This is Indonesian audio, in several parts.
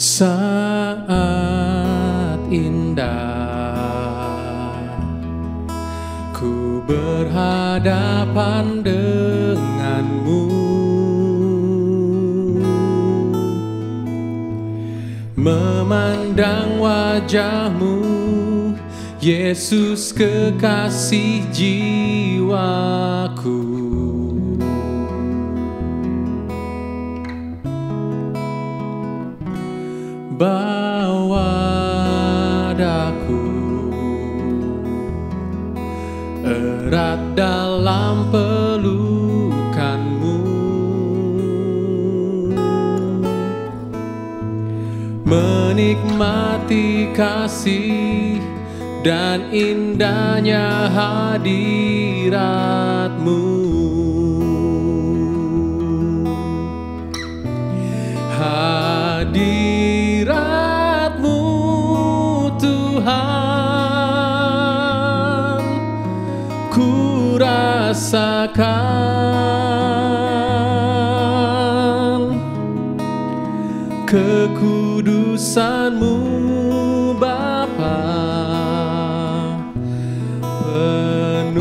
Saat indah ku berhadapan denganmu, memandang wajahmu, Yesus kekasih jiwaku. Bawa daku erat dalam pelukanmu, menikmati kasih dan indahnya hadiratmu. Hadiratmu Tuhan ku rasakan, kekudusanmu Bapa penuhiku.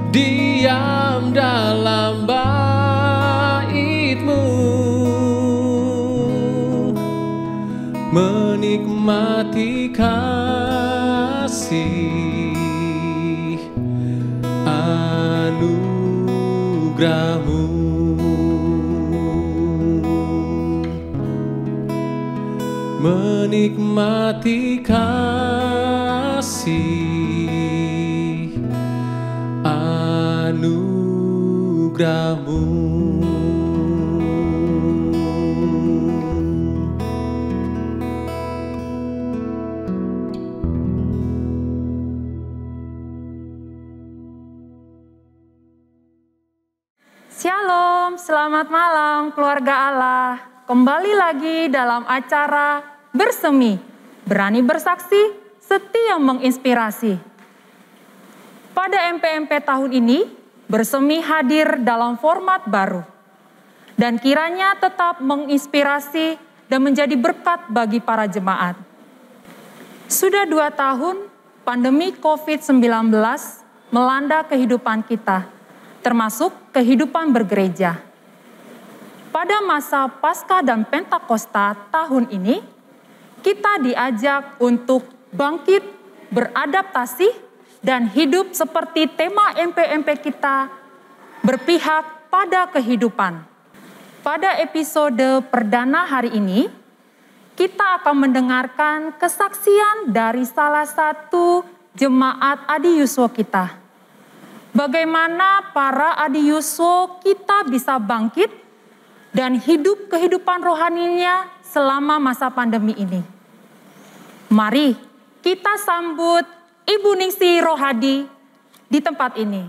Diam dalam bait-Mu, menikmati kasih anugerah-Mu, menikmati kasih anugerah-Mu. Shalom, selamat malam keluarga Allah. Kembali lagi dalam acara Bersemi, berani bersaksi, setia menginspirasi. Pada MPMP tahun ini, Bersemi hadir dalam format baru. Dan kiranya tetap menginspirasi dan menjadi berkat bagi para jemaat. Sudah 2 tahun, pandemi COVID-19 melanda kehidupan kita, termasuk kehidupan bergereja. Pada masa Paskah dan Pentakosta tahun ini, kita diajak untuk bangkit, beradaptasi, dan hidup seperti tema MPMP kita, berpihak pada kehidupan. Pada episode perdana hari ini, kita akan mendengarkan kesaksian dari salah satu jemaat Adi Yuswo kita. Bagaimana para Adi Yuswo kita bisa bangkit dan hidup kehidupan rohaninya selama masa pandemi ini. Mari kita sambut Ibu Ningsih Rohadi di tempat ini.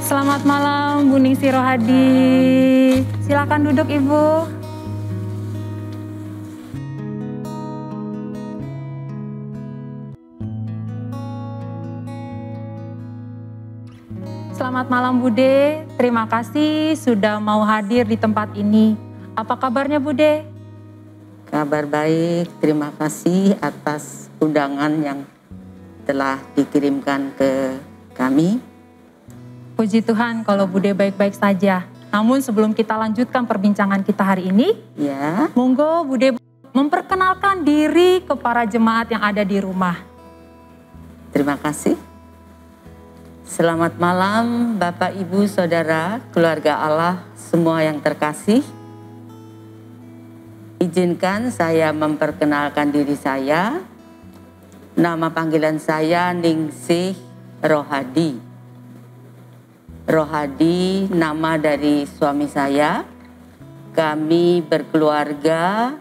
Selamat malam Bu Ningsih Rohadi. Silakan duduk Ibu. Selamat malam Bude, terima kasih sudah mau hadir di tempat ini. Apa kabarnya Bude? Kabar baik, terima kasih atas undangan yang telah dikirimkan ke kami. Puji Tuhan kalau Bude baik-baik saja. Namun sebelum kita lanjutkan perbincangan kita hari ini, Ya, monggo Bude memperkenalkan diri ke para jemaat yang ada di rumah. terima kasih. Selamat malam Bapak, Ibu, Saudara, keluarga Allah, semua yang terkasih. Izinkan saya memperkenalkan diri saya. Nama panggilan saya Ningsih Rohadi. Rohadi nama dari suami saya. Kami berkeluarga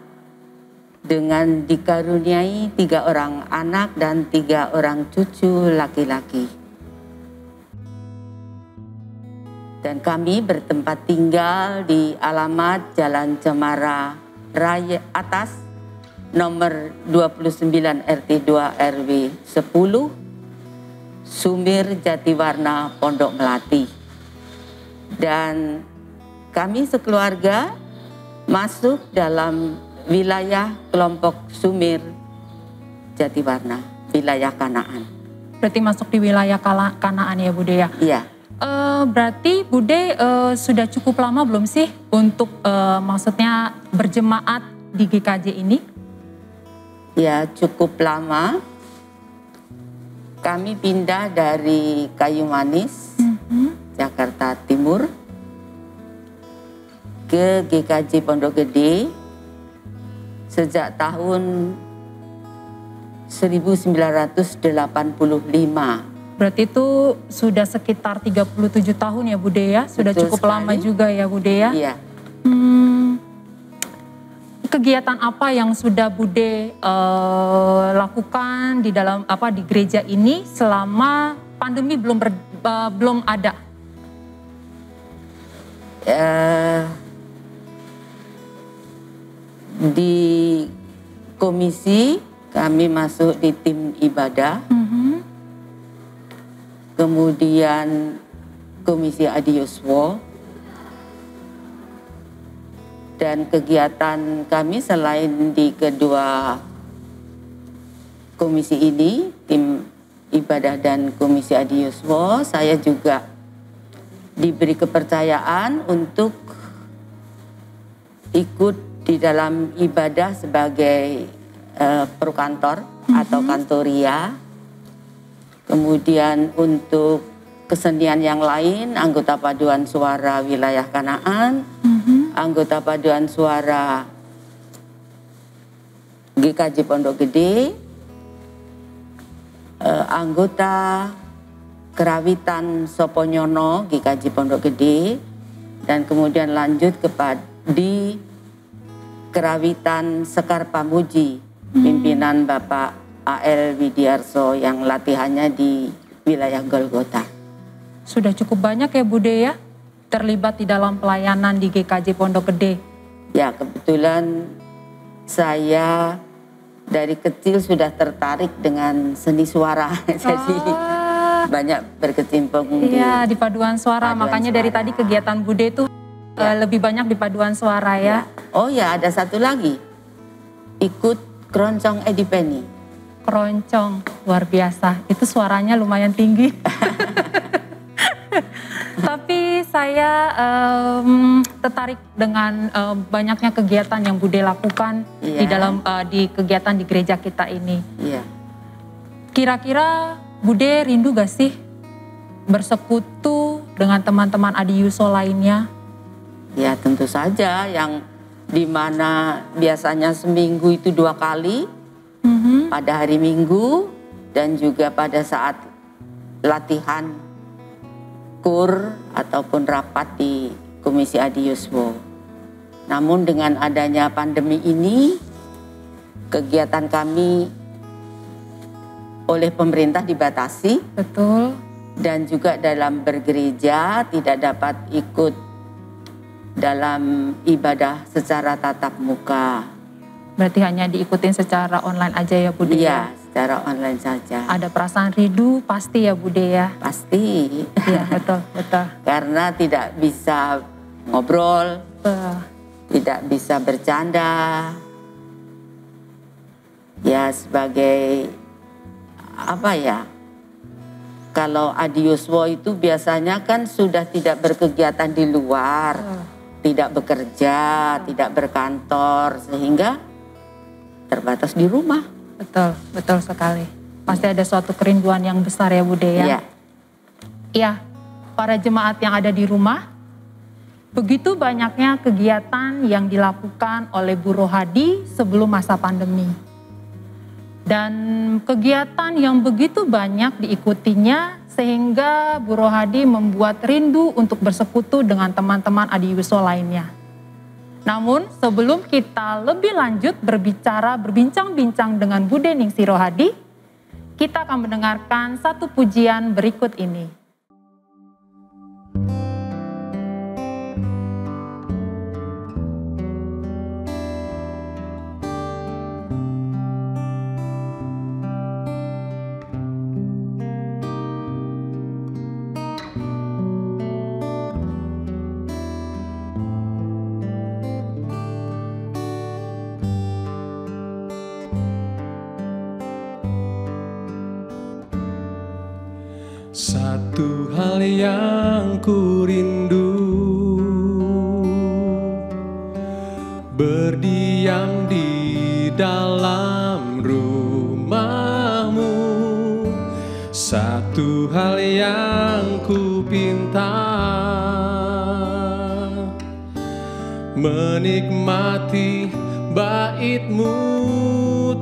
dengan dikaruniai 3 orang anak dan 3 orang cucu laki-laki. Dan kami bertempat tinggal di alamat Jalan Cemara Raya Atas, nomor 29 RT 2 RW 10, Sumir Jatiwarna, Pondok Melati. Dan kami sekeluarga masuk dalam wilayah kelompok Sumir Jatiwarna, wilayah Kanaan. Berarti masuk di wilayah Kanaan ya Bude ya? Iya. Berarti Bude sudah cukup lama belum sih untuk maksudnya berjemaat di GKJ ini? Ya, cukup lama. Kami pindah dari Kayu Manis, Jakarta Timur, ke GKJ Pondok Gede sejak tahun 1985. Berarti itu sudah sekitar 37 tahun ya Bude ya? Sudah Betul cukup sekali. lama juga ya Bude ya? Iya. Kegiatan apa yang sudah Bude lakukan di dalam di gereja ini selama pandemi belum ada? Di komisi kami masuk di tim ibadah, kemudian komisi Adioswo, dan kegiatan kami selain di kedua komisi ini, tim ibadah dan komisi Adioswo, saya juga diberi kepercayaan untuk ikut di dalam ibadah sebagai prokantor atau kantoria. Kemudian untuk kesenian yang lain, anggota paduan suara wilayah Kanaan, anggota paduan suara GKJ Pondok Gede, anggota kerawitan Soponyono GKJ Pondok Gede, dan kemudian lanjut di kerawitan Sekar Pamuji, pimpinan Bapak A.L. Widiarso yang latihannya di wilayah Golgota. Sudah cukup banyak ya Bude ya terlibat di dalam pelayanan di GKJ Pondok Gede. Ya, kebetulan saya dari kecil sudah tertarik dengan seni suara. Jadi banyak berkecimpung di paduan suara. Makanya dari tadi kegiatan Bude itu lebih banyak di paduan suara ya. Oh ya, ada satu lagi. Ikut keroncong Edi Penny. Keroncong, luar biasa. Itu suaranya lumayan tinggi. Tapi saya tertarik dengan banyaknya kegiatan yang Bude lakukan di dalam di kegiatan di gereja kita ini. Iya. Kira-kira Bude rindu gak sih bersekutu dengan teman-teman Adiuso lainnya? Ya tentu saja, yang dimana biasanya seminggu itu 2 kali, pada hari Minggu dan juga pada saat latihan kur ataupun rapat di Komisi Adioswo. Namun dengan adanya pandemi ini, kegiatan kami oleh pemerintah dibatasi. Betul. Dan juga dalam bergereja tidak dapat ikut dalam ibadah secara tatap muka. Berarti hanya diikutin secara online aja ya Bude? Iya, secara online saja. Ada perasaan rindu pasti ya Bude ya? Pasti. Iya, betul. Karena tidak bisa ngobrol, tidak bisa bercanda. Ya sebagai apa ya? Kalau Adioswo itu biasanya kan sudah tidak berkegiatan di luar, tidak bekerja, tidak berkantor, sehingga terbatas di rumah. Betul sekali. Pasti ada suatu kerinduan yang besar ya Bude ya? Iya. Iya, para jemaat yang ada di rumah, begitu banyaknya kegiatan yang dilakukan oleh Bu Rohadi sebelum masa pandemi. Dan kegiatan yang begitu banyak diikutinya sehingga Bu Rohadi membuat rindu untuk bersekutu dengan teman-teman Adiuso lainnya. Namun sebelum kita lebih lanjut berbincang-bincang dengan Bude Ningsih Rohadi, kita akan mendengarkan satu pujian berikut ini. Satu hal yang ku rindu, berdiam di dalam rumah-Mu. Satu hal yang ku pinta, menikmati bait-Mu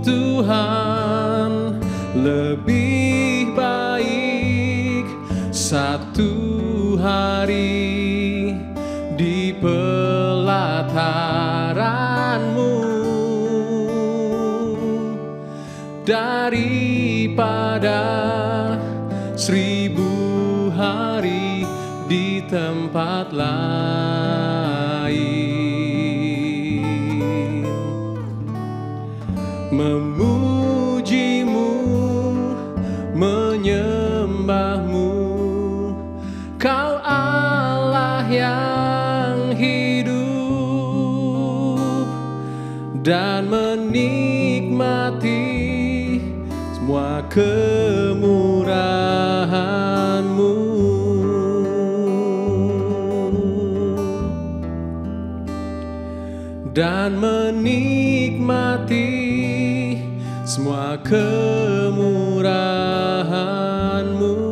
Tuhan. Lebih baik satu hari di pelataran-Mu daripada 1000 hari di tempat lain. Memuji-Mu, menyembah-Mu, Kau Allah yang hidup, dan menikmati semua kemurahan-Mu. Dan menikmati semua kemurahan-Mu.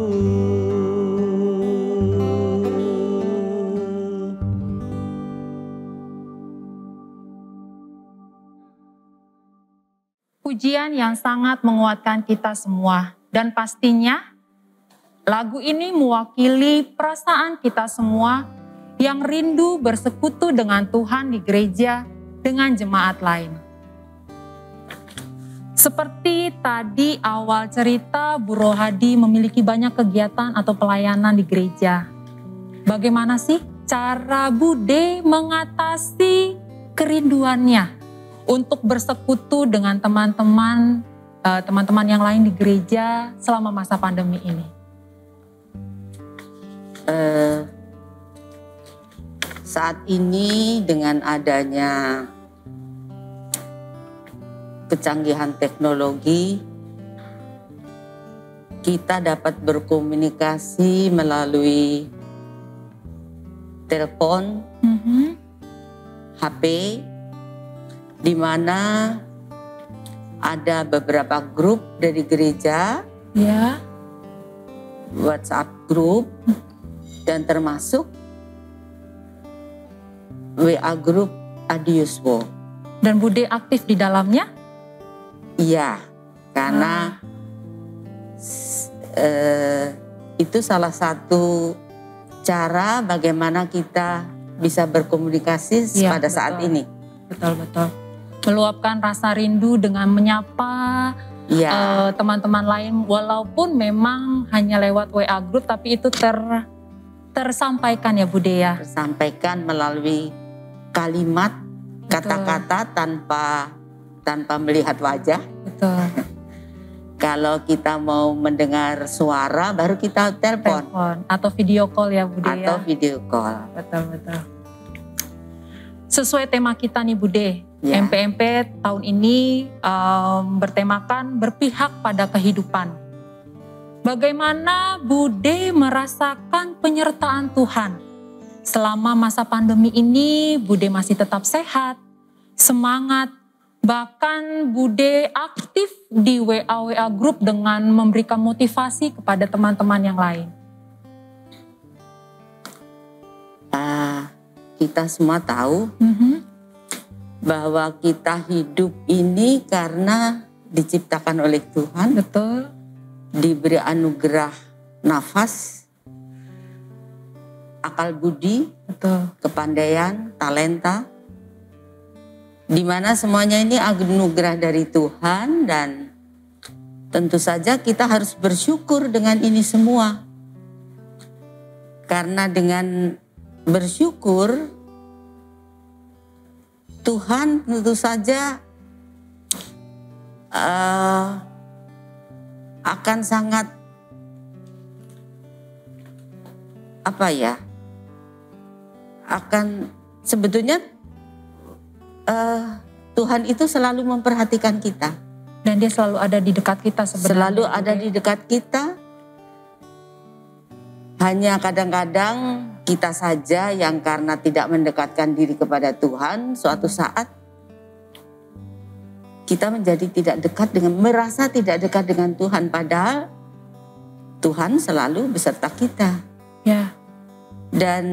Pujian yang sangat menguatkan kita semua, dan pastinya lagu ini mewakili perasaan kita semua yang rindu bersekutu dengan Tuhan di gereja dengan jemaat lain. Seperti tadi awal cerita, Bu Rohadi memiliki banyak kegiatan atau pelayanan di gereja. Bagaimana sih cara Bude mengatasi kerinduannya untuk bersekutu dengan teman-teman yang lain di gereja selama masa pandemi ini? Saat ini dengan adanya kecanggihan teknologi, kita dapat berkomunikasi melalui telepon, HP, di mana ada beberapa grup dari gereja, Ya. WhatsApp grup, dan termasuk WA grup Adiuswo. Dan Bude aktif di dalamnya? Iya, karena itu salah satu cara bagaimana kita bisa berkomunikasi Ya, pada saat ini. Betul. Meluapkan rasa rindu dengan menyapa Iya, teman-teman lain, walaupun memang hanya lewat WA group, tapi itu tersampaikan ya Bude ya. sampaikan melalui kalimat, kata-kata tanpa melihat wajah. Betul. Kalau kita mau mendengar suara, baru kita telepon Atau video call ya Bude atau ya. video call. Betul. Sesuai tema kita nih Bude, Ya. MPMP tahun ini bertemakan berpihak pada kehidupan. Bagaimana Bude merasakan penyertaan Tuhan? Selama masa pandemi ini Bude masih tetap sehat, semangat, bahkan Bude aktif di WA group dengan memberikan motivasi kepada teman-teman yang lain. Kita semua tahu bahwa kita hidup ini karena diciptakan oleh Tuhan, Betul. diberi anugerah nafas, akal budi, Betul. kepandaian, talenta, di mana semuanya ini anugerah dari Tuhan, dan tentu saja kita harus bersyukur dengan ini semua. Karena dengan bersyukur, Tuhan tentu saja akan sangat akan sebetulnya Tuhan itu selalu memperhatikan kita. Dan dia selalu ada di dekat kita sebenarnya. Selalu ada di dekat kita. Hanya kadang-kadang kita saja yang karena tidak mendekatkan diri kepada Tuhan, suatu saat kita menjadi tidak dekat dengan, merasa tidak dekat dengan Tuhan, padahal Tuhan selalu beserta kita. Ya. Dan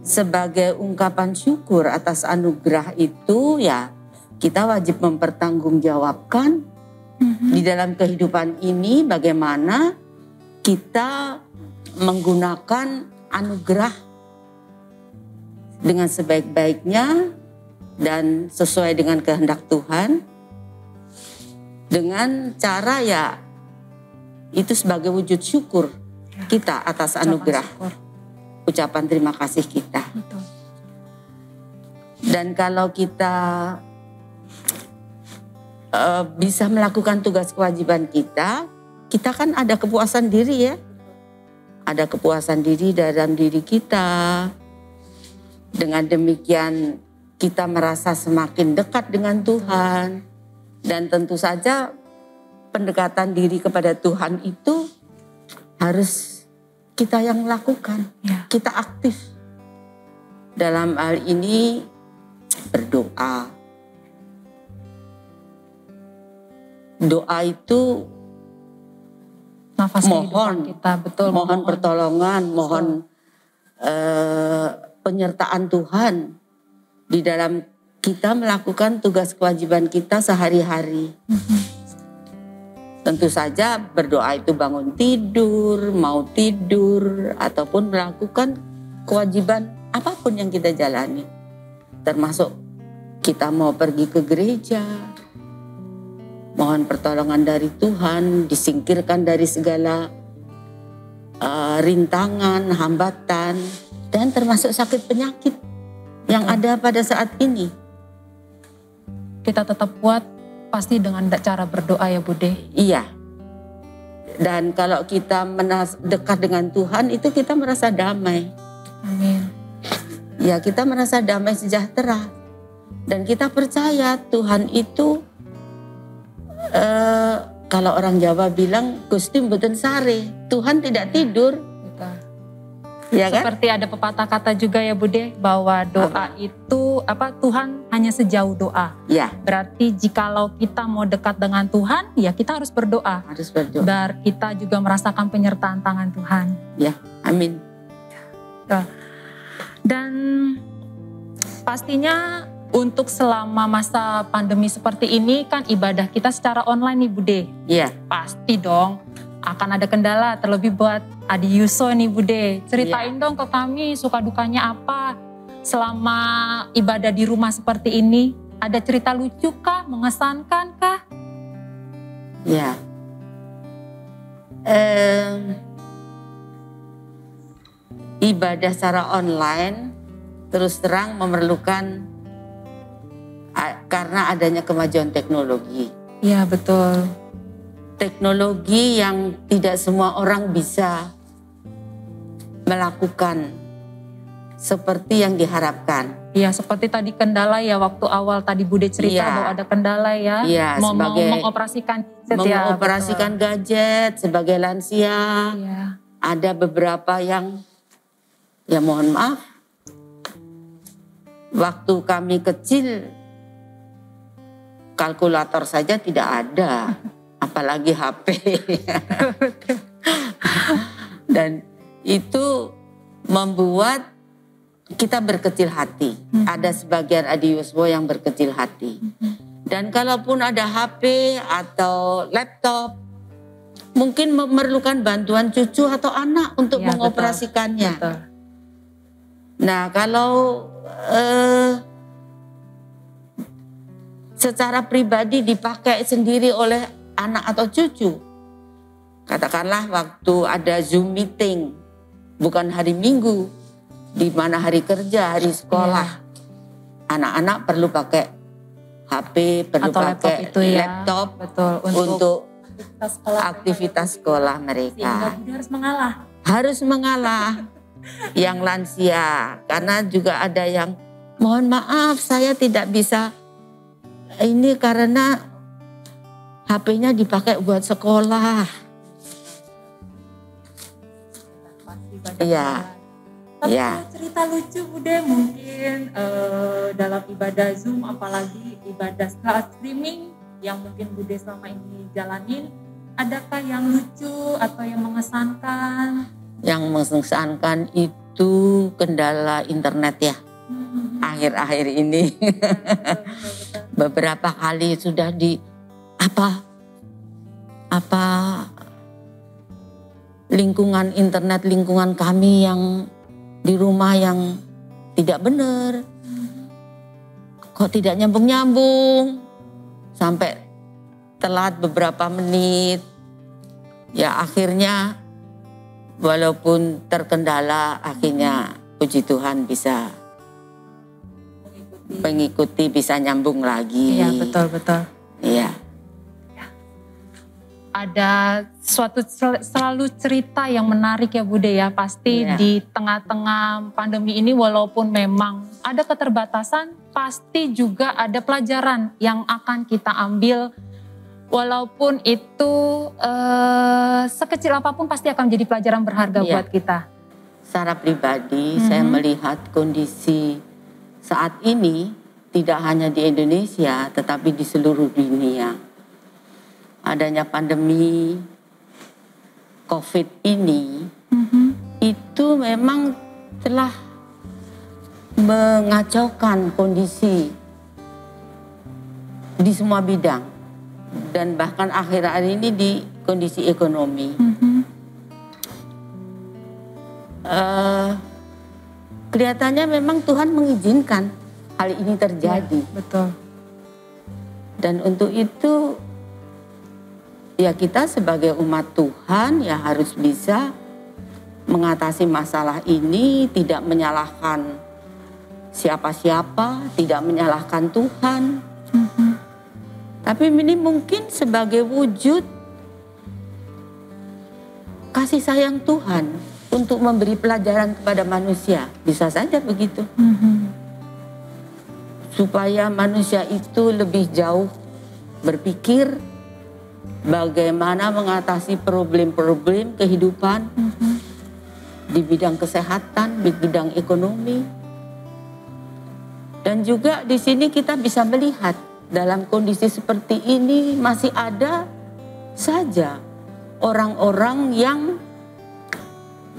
sebagai ungkapan syukur atas anugerah itu, ya kita wajib mempertanggungjawabkan di dalam kehidupan ini bagaimana kita menggunakan anugerah dengan sebaik-baiknya dan sesuai dengan kehendak Tuhan, dengan cara ya itu sebagai wujud syukur kita atas anugerah, ucapan terima kasih kita. Betul. Dan kalau kita bisa melakukan tugas kewajiban kita kan ada kepuasan diri ya. Ada kepuasan diri dalam diri kita. Dengan demikian kita merasa semakin dekat dengan Tuhan. Dan tentu saja pendekatan diri kepada Tuhan itu harus kita yang lakukan. Ya. Kita aktif. Dalam hal ini berdoa. Doa itu Nafas kehidupan kita, betul. Mohon pertolongan, mohon penyertaan Tuhan di dalam kita melakukan tugas kewajiban kita sehari-hari. Tentu saja berdoa itu bangun tidur, mau tidur, ataupun melakukan kewajiban apapun yang kita jalani. Termasuk kita mau pergi ke gereja, mohon pertolongan dari Tuhan, disingkirkan dari segala rintangan, hambatan, dan termasuk sakit penyakit yang ada pada saat ini. Kita tetap kuat pasti dengan cara berdoa ya Bude. Iya. Dan kalau kita dekat dengan Tuhan itu kita merasa damai. Amin. Ya, kita merasa damai sejahtera. Dan kita percaya Tuhan itu kalau orang Jawa bilang Gusti mboten sare, Tuhan tidak tidur. Betul. Ya kan? Seperti ada pepatah kata juga ya Bude, bahwa doa itu Tuhan hanya sejauh doa. Ya. Berarti jikalau kita mau dekat dengan Tuhan, ya kita harus berdoa. Harus berdoa. Biar kita juga merasakan penyertaan tangan Tuhan. Ya, amin. Dan pastinya untuk selama masa pandemi seperti ini kan ibadah kita secara online nih Bude. Iya. Pasti dong akan ada kendala, terlebih buat Adi Yuso nih Bude. Ceritain dong ke kami suka dukanya apa selama ibadah di rumah seperti ini. Ada cerita lucu kah, mengesankan kah? Ya. Ibadah secara online terus terang memerlukan karena adanya kemajuan teknologi. Iya betul. Teknologi yang tidak semua orang bisa melakukan seperti yang diharapkan. Iya seperti tadi kendala ya waktu awal tadi Bude cerita bahwa ada kendala ya. Iya, mengoperasikan gadget sebagai lansia. Iya. Ada beberapa yang ya mohon maaf. Waktu kami kecil kalkulator saja tidak ada, apalagi HP. Dan itu membuat kita berkecil hati. Ada sebagian adiuswo yang berkecil hati. Dan kalaupun ada HP atau laptop, mungkin memerlukan bantuan cucu atau anak untuk mengoperasikannya. Betul. Nah kalau secara pribadi dipakai sendiri oleh anak atau cucu. Katakanlah waktu ada Zoom meeting, bukan hari Minggu, di mana hari kerja, hari sekolah. Anak-anak perlu pakai HP, perlu Atau pakai laptop itu ya. laptop Betul, untuk aktivitas aktivitas sekolah sekolah Sehingga mereka. Budi harus mengalah. Harus mengalah yang lansia, karena juga ada yang mohon maaf saya tidak bisa ini karena HP-nya dipakai buat sekolah. Pasti banyak Iya. banget. Tapi Iya. kalau cerita lucu Bude mungkin dalam ibadah Zoom, apalagi ibadah streaming yang mungkin Bude selama ini jalanin, adakah yang lucu atau yang mengesankan? Yang mengesankan itu kendala internet ya. Akhir-akhir ini Betul. beberapa kali sudah di apa lingkungan internet lingkungan kami yang di rumah yang tidak benar. Kok tidak nyambung-nyambung sampai telat beberapa menit. Ya akhirnya walaupun terkendala, akhirnya puji Tuhan bisa mengikuti, bisa nyambung lagi. Iya, betul. Iya. Ada selalu cerita yang menarik ya Bude ya. Pasti Iya. di tengah-tengah pandemi ini walaupun memang ada keterbatasan, pasti juga ada pelajaran yang akan kita ambil. Walaupun itu sekecil apapun pasti akan menjadi pelajaran berharga Iya. buat kita. Secara pribadi saya melihat kondisi saat ini tidak hanya di Indonesia tetapi di seluruh dunia. Adanya pandemi COVID ini itu memang telah mengacaukan kondisi di semua bidang dan bahkan akhir-akhir ini di kondisi ekonomi. Kelihatannya memang Tuhan mengizinkan hal ini terjadi. Betul. Dan untuk itu ya kita sebagai umat Tuhan ya harus bisa mengatasi masalah ini, tidak menyalahkan siapa-siapa, tidak menyalahkan Tuhan. Tapi ini mungkin sebagai wujud kasih sayang Tuhan untuk memberi pelajaran kepada manusia. Bisa saja begitu. Supaya manusia itu lebih jauh berpikir bagaimana mengatasi problem-problem kehidupan di bidang kesehatan, di bidang ekonomi. Dan juga di sini kita bisa melihat dalam kondisi seperti ini masih ada saja orang-orang yang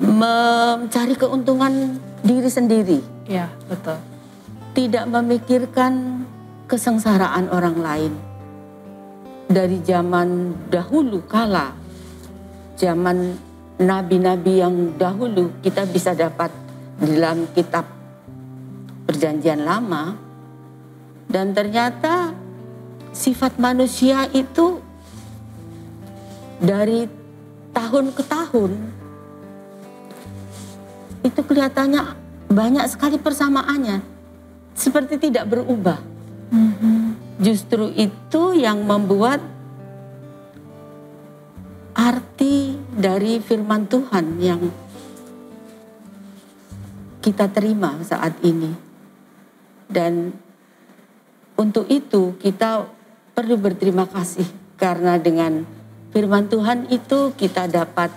mencari keuntungan diri sendiri. Iya, betul. Tidak memikirkan kesengsaraan orang lain. Dari zaman dahulu kala, zaman nabi-nabi yang dahulu, kita bisa dapat di dalam kitab Perjanjian Lama, dan ternyata sifat manusia itu dari tahun ke tahun itu kelihatannya banyak sekali persamaannya, seperti tidak berubah. Justru itu yang membuat arti dari firman Tuhan yang kita terima saat ini. Dan untuk itu kita perlu berterima kasih karena dengan firman Tuhan itu kita dapat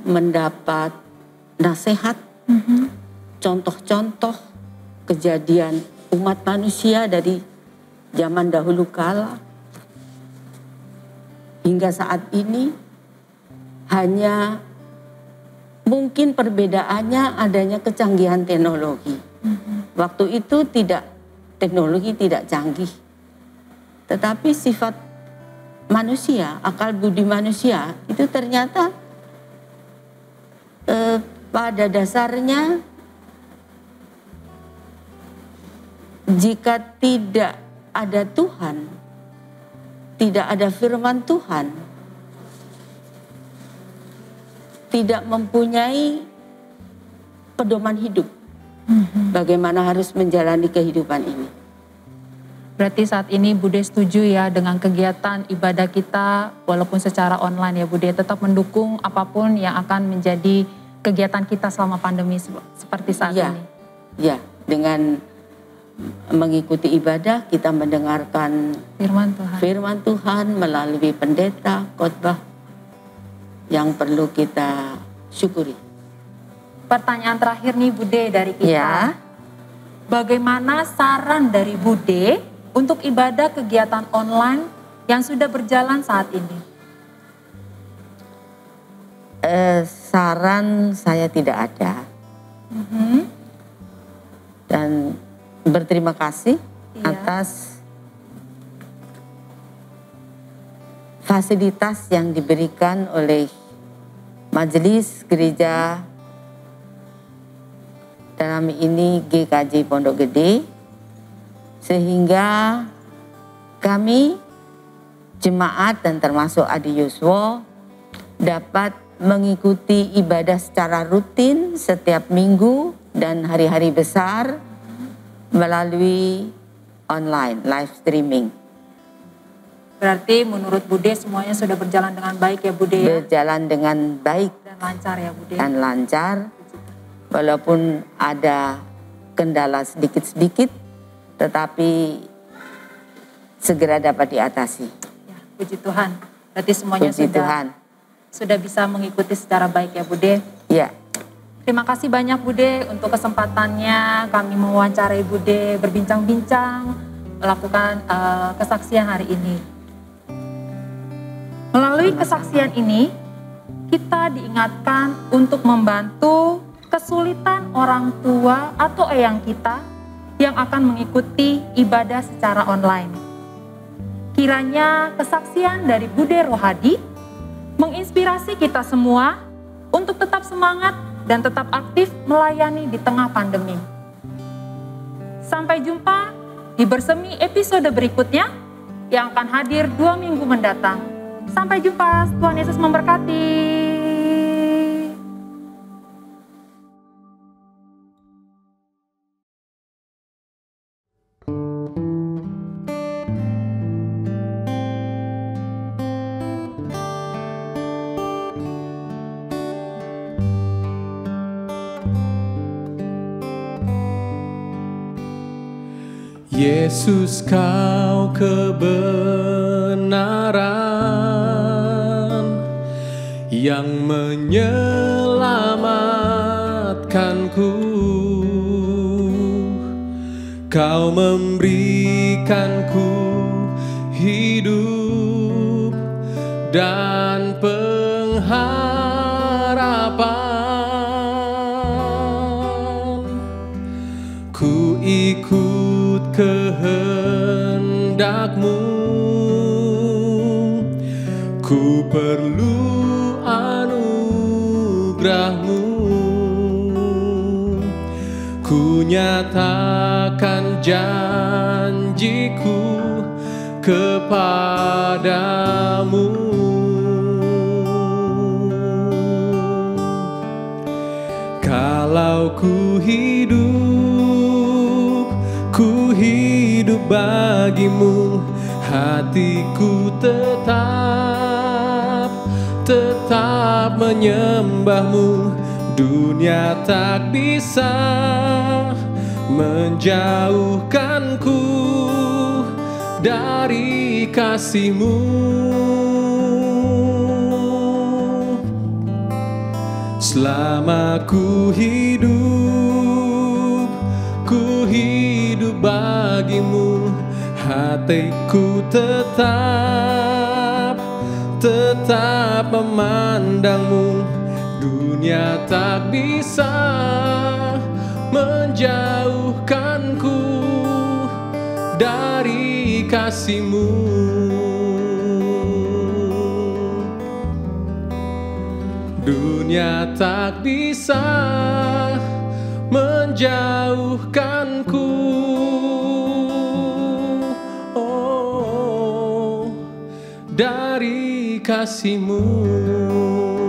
mendapat nasihat, contoh-contoh kejadian umat manusia dari zaman dahulu kala hingga saat ini. Hanya mungkin perbedaannya adanya kecanggihan teknologi. Waktu itu teknologi tidak canggih, tetapi sifat manusia, akal budi manusia itu ternyata pada dasarnya jika tidak ada Tuhan, tidak ada firman Tuhan, tidak mempunyai pedoman hidup, bagaimana harus menjalani kehidupan ini. Berarti saat ini Bude setuju ya dengan kegiatan ibadah kita walaupun secara online ya Bude, tetap mendukung apapun yang akan menjadi kegiatan kita selama pandemi seperti saat ini. Ya, dengan mengikuti ibadah kita mendengarkan firman Tuhan melalui pendeta, khotbah yang perlu kita syukuri. Pertanyaan terakhir nih Bude dari kita. Ya. Bagaimana saran dari Bude untuk ibadah kegiatan online yang sudah berjalan saat ini? Saran saya tidak ada. Dan berterima kasih atas fasilitas yang diberikan oleh Majelis Gereja, dalam ini GKJ Pondok Gede, sehingga kami jemaat dan termasuk Adi Yuswo dapat mengikuti ibadah secara rutin setiap minggu dan hari-hari besar melalui online, live streaming. Berarti menurut Bude semuanya sudah berjalan dengan baik ya Bude ya? Berjalan dengan baik dan lancar ya Bude? Dan lancar, walaupun ada kendala sedikit-sedikit, tetapi segera dapat diatasi. Ya, puji Tuhan. Berarti semuanya sudah bisa mengikuti secara baik ya Bude? Ya. Terima kasih banyak Bude untuk kesempatannya kami mewawancarai Bude, berbincang-bincang, melakukan kesaksian hari ini. Melalui kesaksian ini, kita diingatkan untuk membantu kesulitan orang tua atau eyang kita yang akan mengikuti ibadah secara online. Kiranya kesaksian dari Bude Rohadi menginspirasi kita semua untuk tetap semangat dan tetap aktif melayani di tengah pandemi. Sampai jumpa di Bersemi episode berikutnya yang akan hadir 2 minggu mendatang. Sampai jumpa, Tuhan Yesus memberkati. Yesus, kau kebenaran yang menyelamatkanku. Kau memberikanku hidup dan pengharapan. Ku ikut kehendak-Mu, ku perlu anugerah-Mu. Ku nyatakan janjiku kepadamu. Kalau ku hidup bagimu, hatiku tetap menyembahmu. Dunia tak bisa menjauhkanku dari kasih-Mu. Selama ku hidup bagimu, hatiku tetap memandang-Mu. Dunia tak bisa menjauhkanku dari kasih-Mu. Dunia tak bisa menjauhkanku, kasih-Mu.